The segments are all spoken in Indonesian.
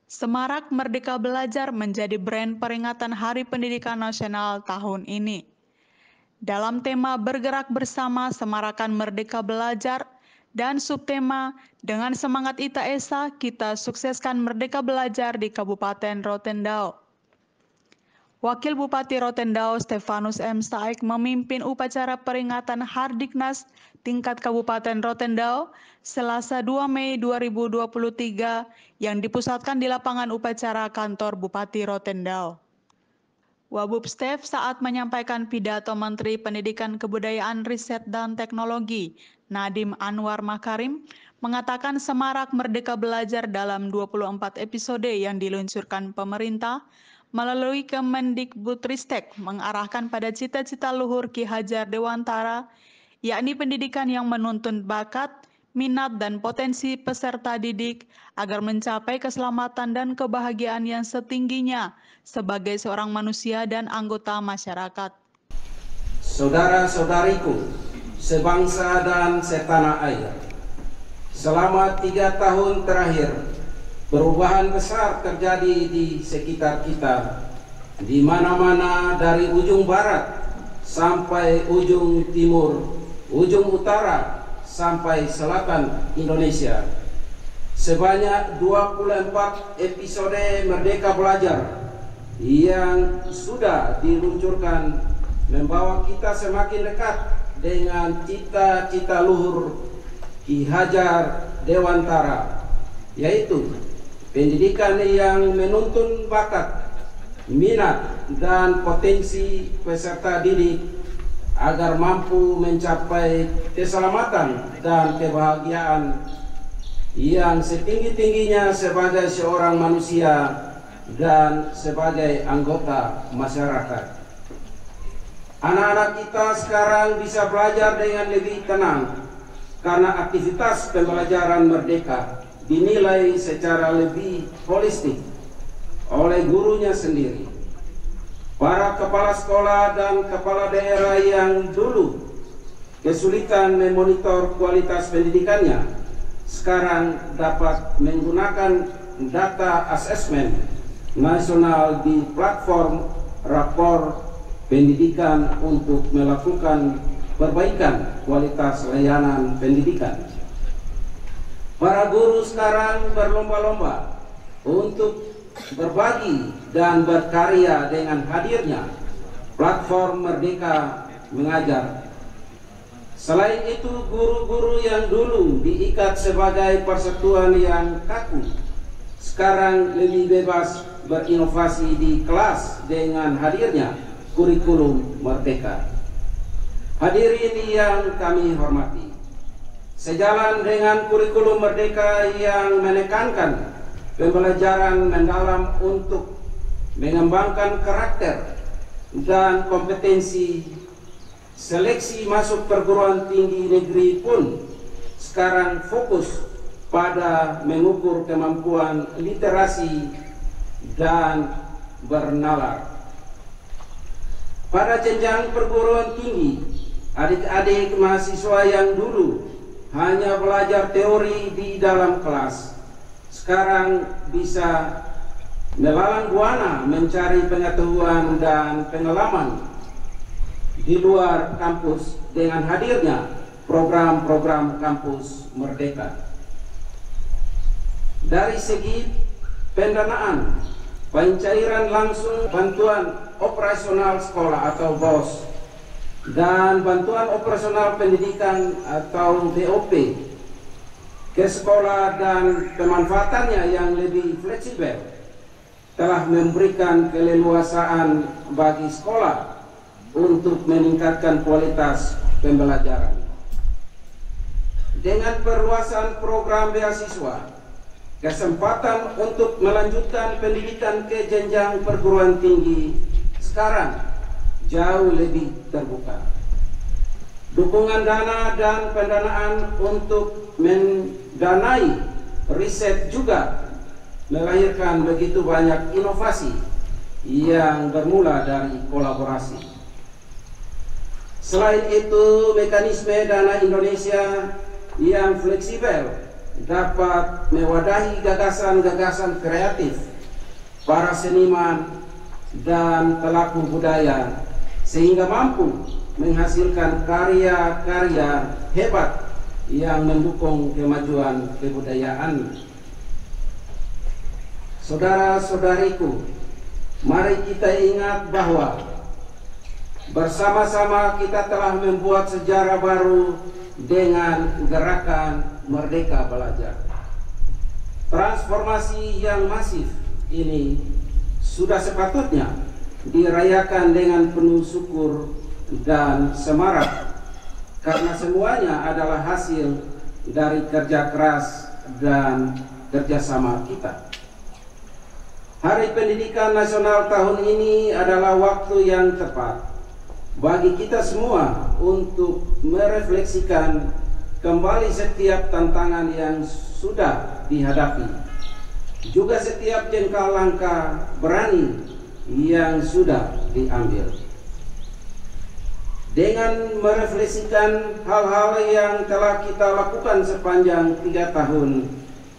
Semarak Merdeka Belajar menjadi brand peringatan Hari Pendidikan Nasional tahun ini. Dalam tema Bergerak Bersama Semarakan Merdeka Belajar dan subtema Dengan Semangat Ita Esa, kita sukseskan Merdeka Belajar di Kabupaten Rotendao. Wakil Bupati Rotendao Stefanus M. Saik memimpin upacara peringatan Hardiknas tingkat Kabupaten Rotendao Selasa 2 Mei 2023 yang dipusatkan di lapangan upacara kantor Bupati Rotendao. Wabub Stef saat menyampaikan pidato Menteri Pendidikan Kebudayaan Riset dan Teknologi Nadiem Anwar Makarim mengatakan semarak Merdeka Belajar dalam 24 episode yang diluncurkan pemerintah melalui Kemendikbudristek mengarahkan pada cita-cita luhur Ki Hajar Dewantara, yakni pendidikan yang menuntun bakat, minat, dan potensi peserta didik agar mencapai keselamatan dan kebahagiaan yang setingginya sebagai seorang manusia dan anggota masyarakat. Saudara-saudariku, sebangsa dan setanah air, selama 3 tahun terakhir, perubahan besar terjadi di sekitar kita, di mana-mana dari ujung barat sampai ujung timur, ujung utara sampai selatan Indonesia. Sebanyak 24 episode Merdeka Belajar yang sudah diluncurkan membawa kita semakin dekat dengan cita-cita luhur Ki Hajar Dewantara, yaitu pendidikan yang menuntun bakat, minat, dan potensi peserta didik agar mampu mencapai keselamatan dan kebahagiaan yang setinggi-tingginya sebagai seorang manusia dan sebagai anggota masyarakat. Anak-anak kita sekarang bisa belajar dengan lebih tenang karena aktivitas pembelajaran merdeka dinilai secara lebih holistik oleh gurunya sendiri. Para kepala sekolah dan kepala daerah yang dulu kesulitan memonitor kualitas pendidikannya sekarang dapat menggunakan data asesmen nasional di platform rapor pendidikan untuk melakukan perbaikan kualitas layanan pendidikan. Para guru sekarang berlomba-lomba untuk berbagi dan berkarya dengan hadirnya platform Merdeka Mengajar. Selain itu, guru-guru yang dulu diikat sebagai persatuan yang kaku sekarang lebih bebas berinovasi di kelas dengan hadirnya kurikulum Merdeka. Hadirin yang kami hormati, sejalan dengan kurikulum Merdeka yang menekankan pembelajaran mendalam untuk mengembangkan karakter dan kompetensi, seleksi masuk perguruan tinggi negeri pun sekarang fokus pada mengukur kemampuan literasi dan bernalar. Pada jenjang perguruan tinggi, adik-adik mahasiswa yang dulu hanya belajar teori di dalam kelas sekarang bisa melalang buana mencari pengetahuan dan pengalaman di luar kampus dengan hadirnya program-program kampus Merdeka. Dari segi pendanaan, pencairan langsung bantuan operasional sekolah atau BOS dan bantuan operasional pendidikan atau BOP ke sekolah dan pemanfaatannya yang lebih fleksibel telah memberikan keleluasaan bagi sekolah untuk meningkatkan kualitas pembelajaran. Dengan perluasan program beasiswa, kesempatan untuk melanjutkan pendidikan ke jenjang perguruan tinggi sekarang jauh lebih terbuka. Dukungan dana dan pendanaan untuk mendanai riset juga melahirkan begitu banyak inovasi yang bermula dari kolaborasi. Selain itu, mekanisme dana Indonesia yang fleksibel dapat mewadahi gagasan-gagasan kreatif para seniman dan pelaku budaya sehingga mampu menghasilkan karya-karya hebat yang mendukung kemajuan kebudayaan. Saudara-saudariku, mari kita ingat bahwa bersama-sama kita telah membuat sejarah baru dengan gerakan Merdeka Belajar. Transformasi yang masif ini sudah sepatutnya dirayakan dengan penuh syukur dan semarak, karena semuanya adalah hasil dari kerja keras dan kerjasama kita. Hari Pendidikan Nasional tahun ini adalah waktu yang tepat bagi kita semua untuk merefleksikan kembali setiap tantangan yang sudah dihadapi, juga setiap jengkal langkah berani yang sudah diambil. Dengan merefleksikan hal-hal yang telah kita lakukan sepanjang 3 tahun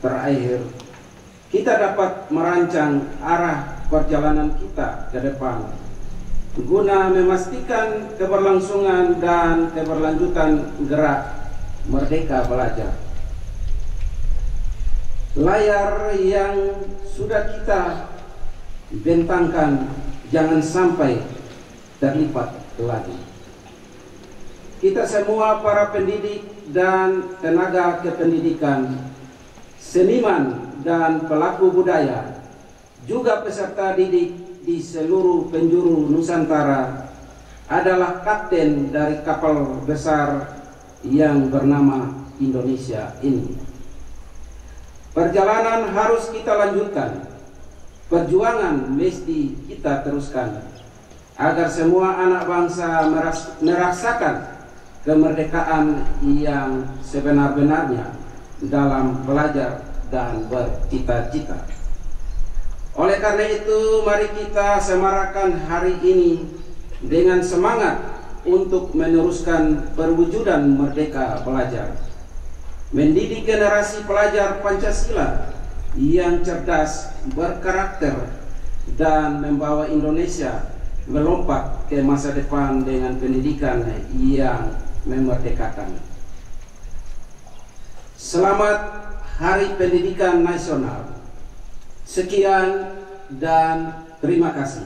terakhir, kita dapat merancang arah perjalanan kita ke depan guna memastikan keberlangsungan dan keberlanjutan gerak Merdeka Belajar. Layar yang sudah kita bentangkan jangan sampai terlipat lagi. Kita semua para pendidik dan tenaga kependidikan, seniman dan pelaku budaya, juga peserta didik di seluruh penjuru Nusantara adalah kapten dari kapal besar yang bernama Indonesia ini. Perjalanan harus kita lanjutkan, perjuangan mesti kita teruskan, agar semua anak bangsa merasakan kemerdekaan yang sebenar-benarnya dalam belajar dan bercita-cita. Oleh karena itu, mari kita semarakkan hari ini dengan semangat untuk meneruskan perwujudan Merdeka Belajar, mendidik generasi pelajar Pancasila yang cerdas, berkarakter, dan membawa Indonesia melompat ke masa depan dengan pendidikan yang memerdekakan. Selamat Hari Pendidikan Nasional. Sekian dan terima kasih.